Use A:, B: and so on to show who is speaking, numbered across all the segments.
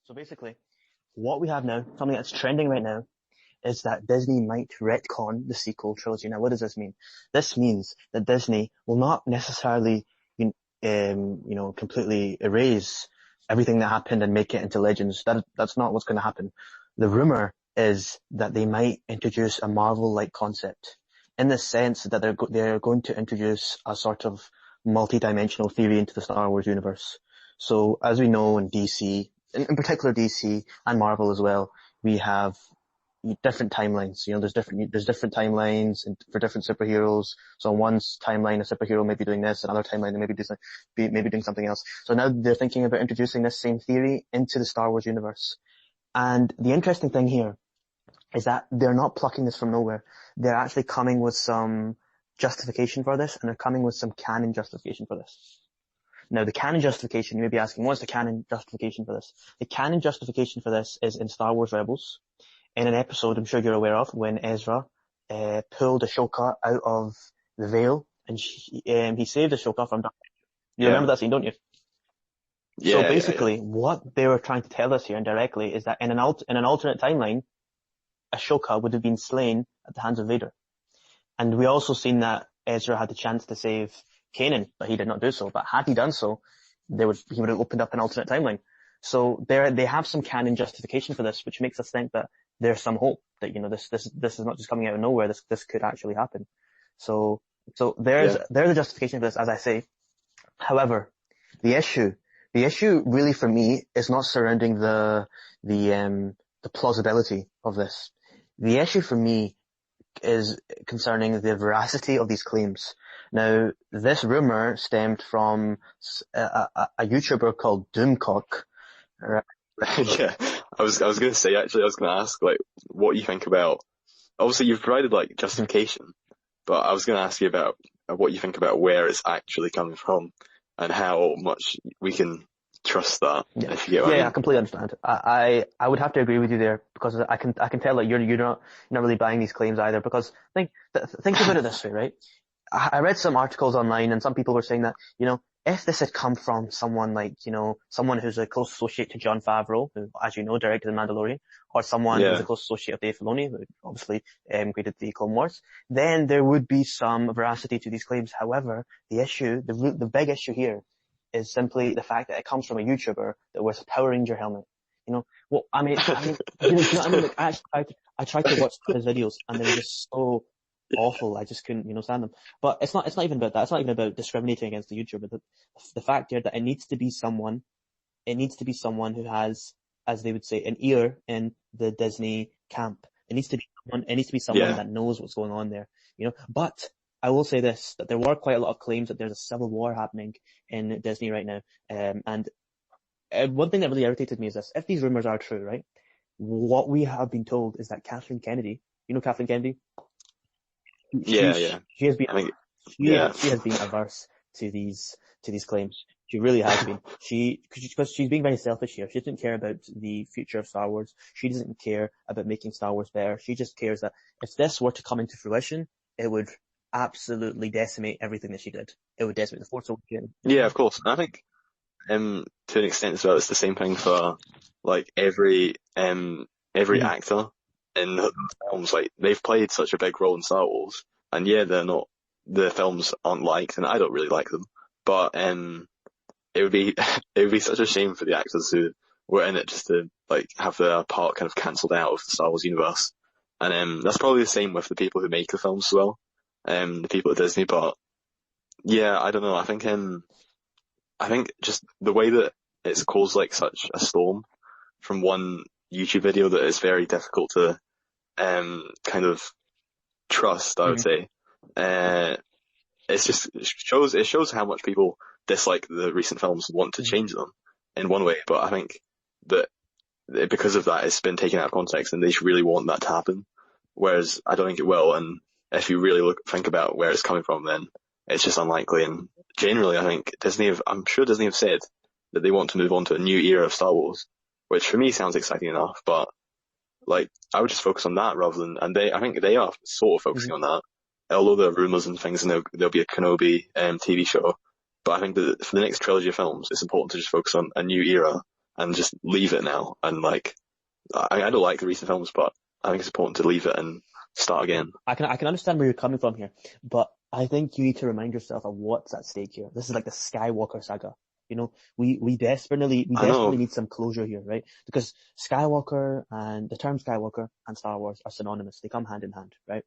A: So basically, what we have now, something that's trending right now, is that Disney might retcon the sequel trilogy. Now, what does this mean? This means that Disney will not necessarily, completely erase everything that happened and make it into Legends. That's not what's going to happen. The rumor is that they might introduce a Marvel-like concept, in the sense that they're going to introduce a sort of multi-dimensional theory into the Star Wars universe. So, as we know in DC, in particular DC and Marvel as well, we have different timelines. There's different timelines for different superheroes. So on one timeline, a superhero may be doing this, another timeline they may be doing something else. So now they're thinking about introducing this same theory into the Star Wars universe. And the interesting thing here is that they're not plucking this from nowhere. They're actually coming with some justification for this, and they're coming with some canon justification for this. Now, the canon justification, you may be asking, what's the canon justification for this? The canon justification for this is in Star Wars Rebels, in an episode I'm sure you're aware of, when Ezra pulled Ahsoka out of the veil, and he saved Ahsoka from Darth Vader. You remember that scene, don't you?
B: Yeah.
A: So basically, what they were trying to tell us here indirectly is that in an alternate timeline, Ahsoka would have been slain at the hands of Vader. And we also seen that Ezra had the chance to save Kanan, but he did not do so. But had he done so, he would have opened up an alternate timeline. So they have some canon justification for this, which makes us think that there's some hope that, this is not just coming out of nowhere. This could actually happen. So there's the justification for this, as I say. However, the issue really for me is not surrounding the plausibility of this. The issue for me is concerning the veracity of these claims. Now, this rumor stemmed from a YouTuber called Doomcock. Right?
B: Yeah, I was going to say, actually, I was going to ask, what you think about, obviously you've provided, justification, but I was going to ask you about what you think about where it's actually coming from and how much we can trust that, if you get what I mean.
A: I completely understand. I would have to agree with you there, because I can tell that you're not really buying these claims either, because think about it this way, right? I read some articles online, and some people were saying that, if this had come from someone someone who's a close associate to Jon Favreau, who, as you know, directed The Mandalorian, or someone who's a close associate of Dave Filoni, who obviously created the Clone Wars, then there would be some veracity to these claims. However, the big issue here is simply the fact that it comes from a YouTuber that wears a Power Ranger helmet. I tried to watch his videos, and they're just so awful. I just couldn't, stand them. But it's not even about that. It's not even about discriminating against the YouTuber. The fact here that it needs to be someone who has, as they would say, an ear in the Disney camp. It needs to be someone that knows what's going on there, But I will say this, that there were quite a lot of claims that there's a civil war happening in Disney right now. And one thing that really irritated me is this: if these rumors are true, right, what we have been told is that Kathleen Kennedy, Kathleen Kennedy? She has been, she has been averse to these claims. She really has been. Because she's being very selfish here. She doesn't care about the future of Star Wars. She doesn't care about making Star Wars better. She just cares that if this were to come into fruition, it would absolutely decimate everything that she did. It would decimate the Force Awakens.
B: Yeah, of course. And I think, to an extent as well, it's the same thing for, every actor in the films. They've played such a big role in Star Wars, and the films aren't liked, and I don't really like them, but, it would be such a shame for the actors who were in it just to, have their part kind of cancelled out of the Star Wars universe. And, that's probably the same with the people who make the films as well. The people at Disney, but I don't know. I think just the way that it's caused such a storm from one YouTube video that is very difficult to kind of trust, I would say. It shows how much people dislike the recent films and want to change them in one way, but I think that because of that, it's been taken out of context, and they really want that to happen, whereas I don't think it will. And if you really think about where it's coming from, then it's just unlikely. And generally, I think I'm sure Disney have said that they want to move on to a new era of Star Wars, which for me sounds exciting enough, but I would just focus on that rather than, I think they are sort of focusing on that, although there are rumours and things, and there'll be a Kenobi TV show. But I think that for the next trilogy of films, it's important to just focus on a new era and just leave it now. And like, I don't like the recent films, but I think it's important to leave it and start again.
A: I can understand where you're coming from here, but I think you need to remind yourself of what's at stake here. This is like the Skywalker saga. You know, we desperately need some closure here, right? Because the term Skywalker and Star Wars are synonymous. They come hand in hand, right?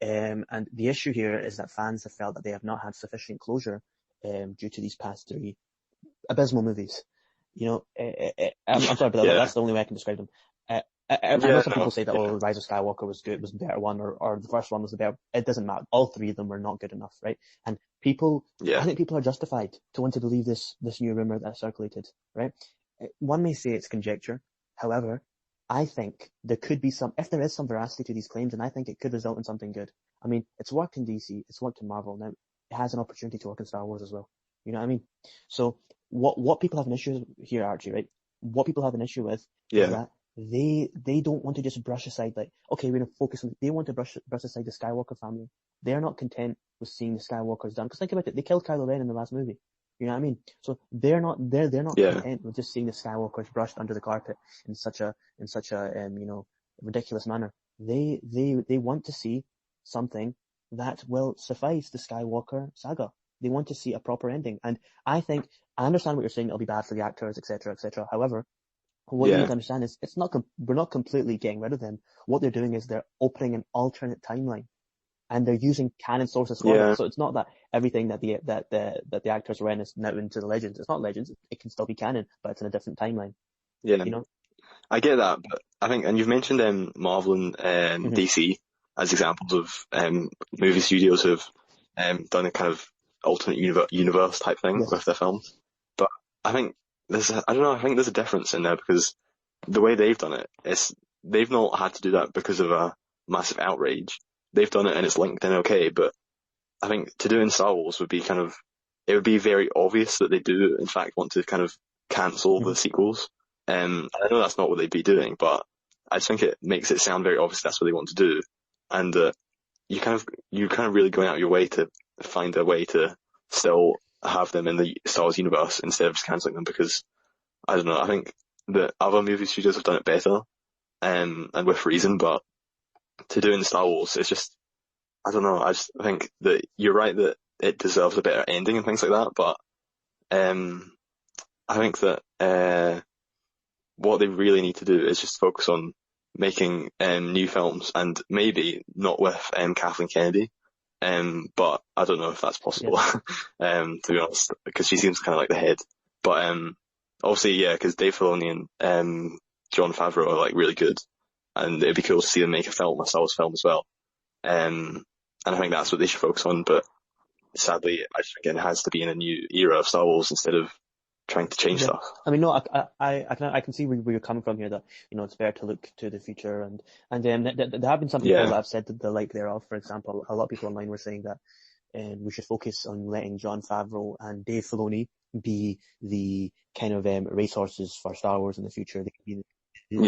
A: And the issue here is that fans have felt that they have not had sufficient closure, due to these past 3 abysmal movies. You know, I'm sorry, but that's the only way I can describe them. I know some people say that, Rise of Skywalker was good, was the better one, or the first one was the better. It doesn't matter. All 3 of them were not good enough, right? And I think people are justified to want to believe this new rumor that circulated, right? One may say it's conjecture. However, I think there could be if there is some veracity to these claims, and I think it could result in something good. I mean, it's worked in DC, it's worked in Marvel, now it has an opportunity to work in Star Wars as well. You know what I mean? So what people have an issue here, Archie, right? What people have an issue with is that they don't want to just brush aside, like, okay, we're going to focus on, they want to brush aside the Skywalker family. They're not content with seeing the Skywalkers done. Because think about it, they killed Kylo Ren in the last movie. You know what I mean? So they're not content with just seeing the Skywalkers brushed under the carpet in such a ridiculous manner. They want to see something that will suffice the Skywalker saga. They want to see a proper ending. And I understand what you're saying, it'll be bad for the actors, etc., etc. However, what you need to understand is we're not completely getting rid of them. What they're doing is they're opening an alternate timeline, and they're using canon sources for it. So it's not that everything that the actors were in is now into the Legends. It's not Legends. It can still be canon, but it's in a different timeline.
B: Yeah.
A: You know?
B: I get that, but I think, and you've mentioned Marvel and DC as examples of movie studios who have done a kind of alternate universe type thing with their films. But I think I think there's a difference in there, because the way they've done it is they've not had to do that because of a massive outrage. They've done it and it's linked in okay, but I think to do in Star Wars would be it would be very obvious that they do in fact want to kind of cancel the sequels. I know that's not what they'd be doing, but I just think it makes it sound very obvious that's what they want to do, and you're kind of really going out of your way to find a way to still have them in the Star Wars universe instead of just cancelling them, because I don't know, I think that other movie studios have done it better, and with reason, but to do in Star Wars, it's just, I don't know, I just think that you're right that it deserves a better ending and things like that, but I think that what they really need to do is just focus on making new films, and maybe not with Kathleen Kennedy, but I don't know if that's possible, to be honest, because she seems kind of like the head. But obviously, because Dave Filoni and Jon Favreau are like really good, and it'd be cool to see them make a Star Wars film as well. And I think that's what they should focus on. But sadly, I just think it has to be in a new era of Star Wars instead of trying to change stuff.
A: I mean, no, I can see where you're coming from here, that, you know, it's better to look to the future, and there have been some people that have said that the like thereof. For example, a lot of people online were saying that we should focus on letting Jon Favreau and Dave Filoni be the kind of racehorses for Star Wars in the future. They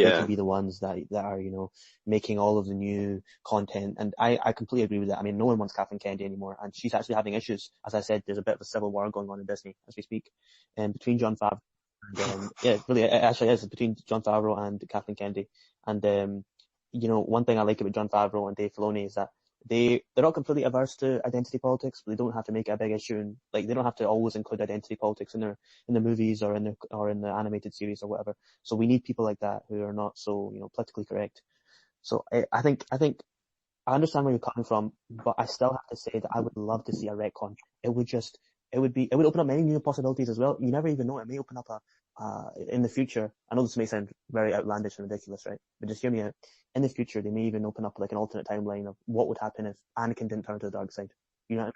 A: can be the ones that are, you know, making all of the new content. And I completely agree with that. I mean, no one wants Kathleen Kennedy anymore, and she's actually having issues. As I said, there's a bit of a civil war going on in Disney as we speak, between Jon Favreau and really, it actually is between Jon Favreau and Kathleen Kennedy. And you know, one thing I like about Jon Favreau and Dave Filoni is that they're not completely averse to identity politics, but they don't have to make it a big issue, and like they don't have to always include identity politics in the movies or in the animated series or whatever. So we need people like that who are not so, you know, politically correct. So I think I understand where you're coming from, but I still have to say that I would love to see a retcon. It would open up many new possibilities as well. You never even know. It may open up in the future. I know this may sound very outlandish and ridiculous, right? But just hear me out. In the future, they may even open up like an alternate timeline of what would happen if Anakin didn't turn to the dark side. You know what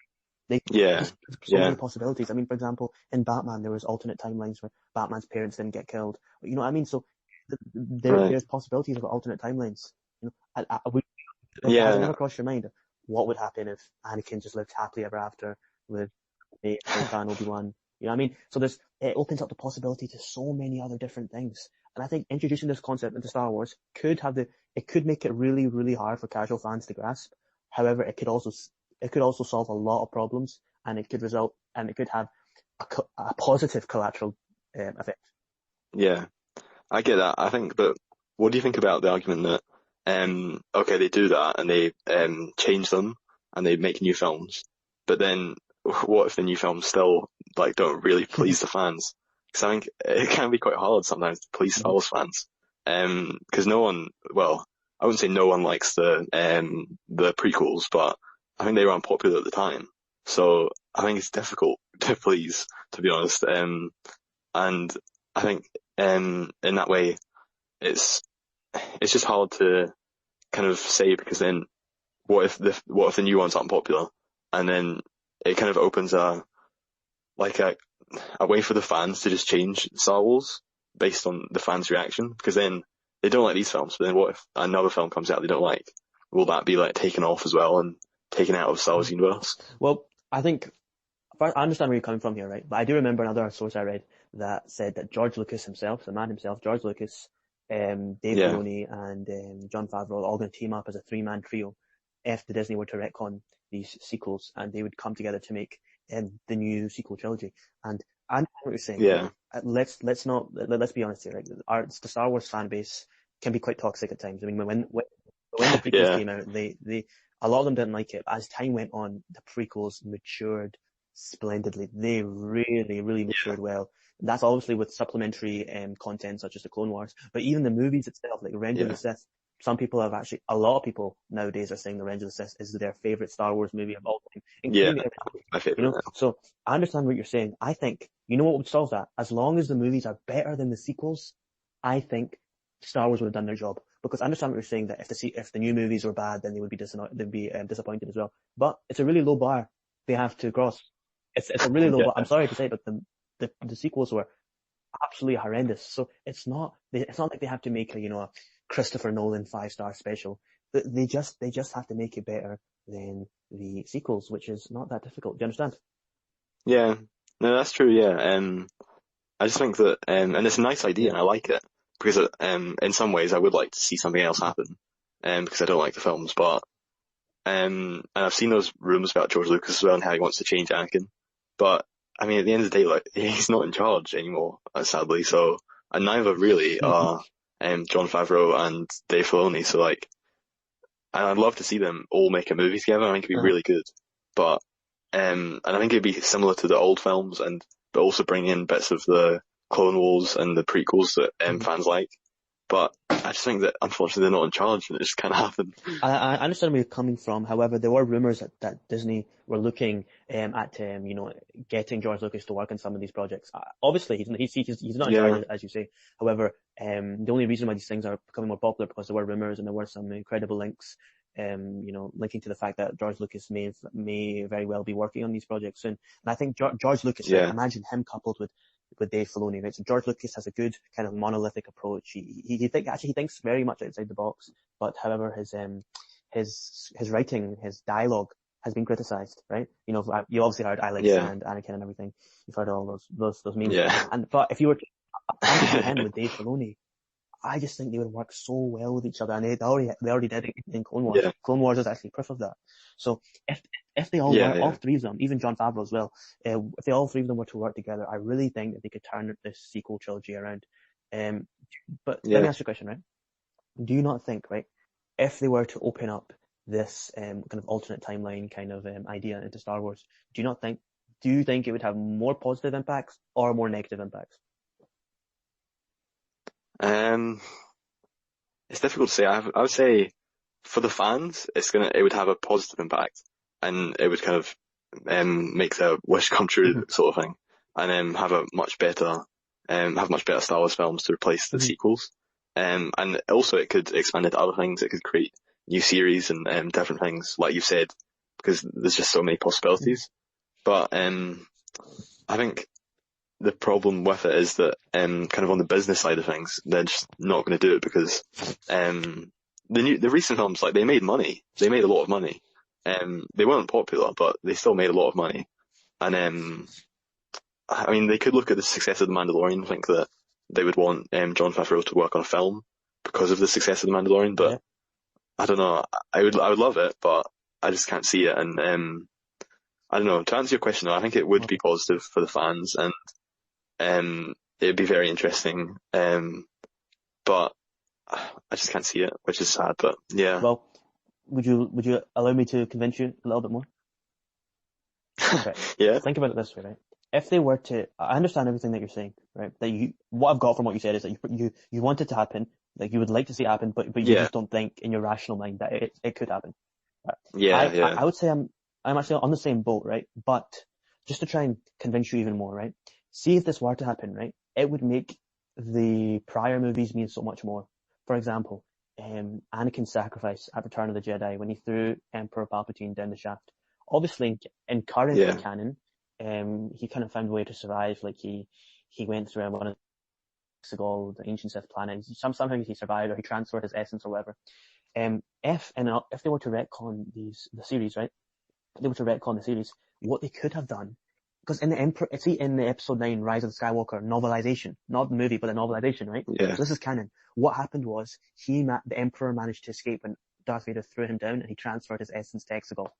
A: I mean? There's so many possibilities. I mean, for example, in Batman, there was alternate timelines where Batman's parents didn't get killed. You know what I mean? So there's possibilities of alternate timelines. You know, has it never crossed your mind what would happen if Anakin just lived happily ever after with Obi-Wan? You know what I mean? So it opens up the possibility to so many other different things. And I think introducing this concept into Star Wars could make it really, really hard for casual fans to grasp. However, it could also solve a lot of problems, and it could have a positive collateral effect.
B: Yeah, I get that. I think, but what do you think about the argument that, okay, they do that and they change them and they make new films, but then what if the new films still like don't really please the fans? Because I think it can be quite hard sometimes to please Star Wars fans, because no one, well, I wouldn't say no one likes the prequels, but I think they were unpopular at the time, so I think it's difficult to please, to be honest, and I think in that way it's it's just hard to kind of say because then what if the new ones aren't popular and then it kind of opens like a way for the fans to just change Star Wars based on the fans' reaction because then they don't like these films, but then what if another film comes out they don't like? Will that be like taken off as well and taken out of Star Wars universe?
A: Well, I think I understand where you're coming from here, right? But I do remember another source I read that said that George Lucas himself, the man himself, George Lucas, Dave
B: Yeah,
A: Filoni, and Jon Favreau are all going to team up as a three-man trio if the Disney were to retcon these sequels, and they would come together to make the new sequel trilogy. And I understand what you're saying, right?
B: yeah,
A: Let's be honest here, right? The Star Wars fan base can be quite toxic at times. I mean, when the prequels
B: yeah,
A: came out, they a lot of them didn't like it. As time went on, the prequels matured splendidly. They really, really matured well. That's obviously with supplementary content such as the Clone Wars, but even the movies itself, like Revenge of the
B: yeah,
A: Sith, a lot of people nowadays are saying the Revenge of the Sith is their favorite Star Wars movie of all time,
B: yeah.
A: including the original.
B: My favorite now.
A: So I understand what you're saying. I think, you know what would solve that? As long as the movies are better than the sequels, I think Star Wars would have done their job. Because I understand what you're saying that if the new movies were bad, then they'd be disappointed as well. But it's a really low bar they have to cross. It's a really low bar.
B: Yeah,
A: I'm sorry to say, but the sequels were absolutely horrendous. So it's not like they have to make a Christopher Nolan 5-star special. They just have to make it better than the sequels, which is not that difficult. Do you understand?
B: yeah. No, that's true. Yeah. I just think that, and it's a nice idea
A: Yeah.
B: and I like it because, in some ways I would like to see something else happen, because I don't like the films, but, and I've seen those rumors about George Lucas as well and how he wants to change Anakin, but I mean, at the end of the day, like, he's not in charge anymore, sadly, so, and neither really are, Jon Favreau and Dave Filoni, so like, and I'd love to see them all make a movie together. I think it'd be
A: Uh-huh.
B: really good. But and I think it'd be similar to the old films, and but also bring in bits of the Clone Wars and the prequels that
A: Mhm.
B: fans like. But I just think that unfortunately they're not in charge, and it just can't happen.
A: I understand where you're coming from. However, there were rumors that Disney were looking at getting George Lucas to work on some of these projects. Obviously, he's not in
B: Yeah,
A: charge, as you say. However, the only reason why these things are becoming more popular because there were rumors and there were some incredible links, linking to the fact that George Lucas may very well be working on these projects soon. And I think George Lucas, right?
B: yeah,
A: Imagine him coupled with Dave Filoni, right? So George Lucas has a good kind of monolithic approach. He thinks very much outside the box, but however his writing, his dialogue has been criticized, right? You obviously heard I Like
B: yeah,
A: Sand, Anakin, and everything. You've heard all those memes.
B: yeah,
A: But if you were to amplify him with Dave Filoni, I just think they would work so well with each other, and they already did it in Clone Wars.
B: yeah,
A: Clone Wars is actually proof of that. So if they all
B: yeah,
A: work, all
B: yeah,
A: three of them, even Jon Favreau as well, if they all three of them were to work together, I really think that they could turn this sequel trilogy around. Um, but let me
B: yeah.
A: ask you a question, right? Do you not think, right, if they were to open up this kind of alternate timeline kind of idea into Star Wars, do you think it would have more positive impacts or more negative impacts?
B: Um, it's difficult to say. I would say for the fans, it would have a positive impact, and it would kind of make their wish come true
A: Mm-hmm.
B: sort of thing, and have much better Star Wars films to replace the
A: Mm-hmm.
B: sequels. And also it could expand into other things. It could create new series and different things, like you said, because there's just so many possibilities. But I think the problem with it is that kind of on the business side of things, they're just not going to do it because the recent films, like, they made money. They made a lot of money. They weren't popular, but they still made a lot of money. And I mean, they could look at the success of The Mandalorian and think that they would want Jon Favreau to work on a film because of the success of The Mandalorian.
A: Yeah.
B: But I don't know. I would love it, but I just can't see it. And I don't know. To answer your question, though, I think it would be positive for the fans, and it'd be very interesting. But I just can't see it, which is sad. But yeah,
A: Well, would you allow me to convince you a little bit more? Right.
B: yeah,
A: Think about it this way, right? If they were to, I understand everything that you're saying, right? What I've got from what you said is that you want it to happen, like you would like to see it happen, but you
B: yeah,
A: just don't think in your rational mind that it could happen. Right?
B: yeah, yeah,
A: I would say I'm actually on the same boat, right? But just to try and convince you even more, right? See if this were to happen, right? It would make the prior movies mean so much more. For example, Anakin's sacrifice at Return of the Jedi when he threw Emperor Palpatine down the shaft. Obviously, in current
B: yeah,
A: canon, he kind of found a way to survive. Like he went through one of the ancient Sith planet. Sometimes he survived, or he transferred his essence, or whatever. If they were to retcon the series, right? If they were to retcon the series, what they could have done, because in the Episode 9 Rise of the Skywalker novelization, not the movie, but the novelization, right?
B: yeah,
A: So this is canon. What happened was the Emperor managed to escape when Darth Vader threw him down, and he transferred his essence to Exegol.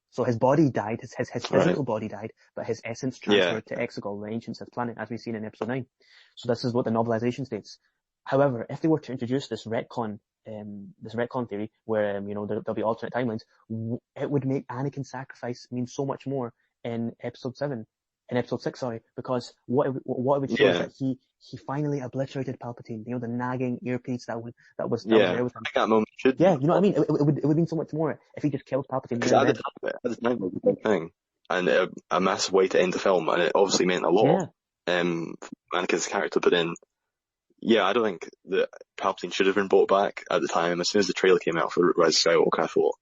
A: So his body died, his
B: right,
A: physical body died, but his essence
B: yeah,
A: transferred to Exegol, the ancient Sith planet, as we've seen in Episode 9. So this is what the novelization states. However, if they were to introduce this retcon theory, where there'll be alternate timelines, it would make Anakin's sacrifice mean so much more in Episode 6, sorry, because what it would show is
B: yeah,
A: that he finally obliterated Palpatine, the nagging earpiece that was
B: yeah.
A: there with him.
B: I think that moment should
A: Yeah,
B: be
A: you know what I mean? It would mean so much more if he just killed Palpatine
B: because
A: there and then.
B: at the time it was a big thing and a massive way to end the film, and it obviously meant a lot.
A: Yeah.
B: For Anakin's character, but then yeah, I don't think that Palpatine should have been brought back at the time. As soon as the trailer came out for Rise of Skywalker, I thought,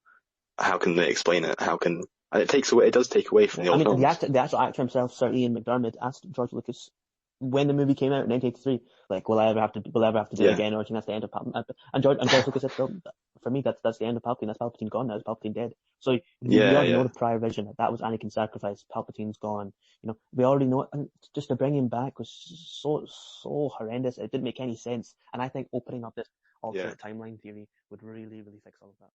B: how can they explain it? And it does take away from the
A: I
B: old
A: mean,
B: films.
A: the actual actor himself, Sir Ian McDermott, asked George Lucas when the movie came out in 1983, like, will I ever have to do it
B: Yeah,
A: again, or do you think that's the end of Palpatine? And George Lucas said, well, for me, that's the end of Palpatine. That's Palpatine gone now. It's Palpatine dead. So we
B: yeah,
A: already know
B: yeah,
A: the prior vision. That was Anakin's sacrifice. Palpatine's gone. We already know it. And just to bring him back was so horrendous. It didn't make any sense. And I think opening up this
B: yeah.
A: alternate timeline theory would really, really fix all of that.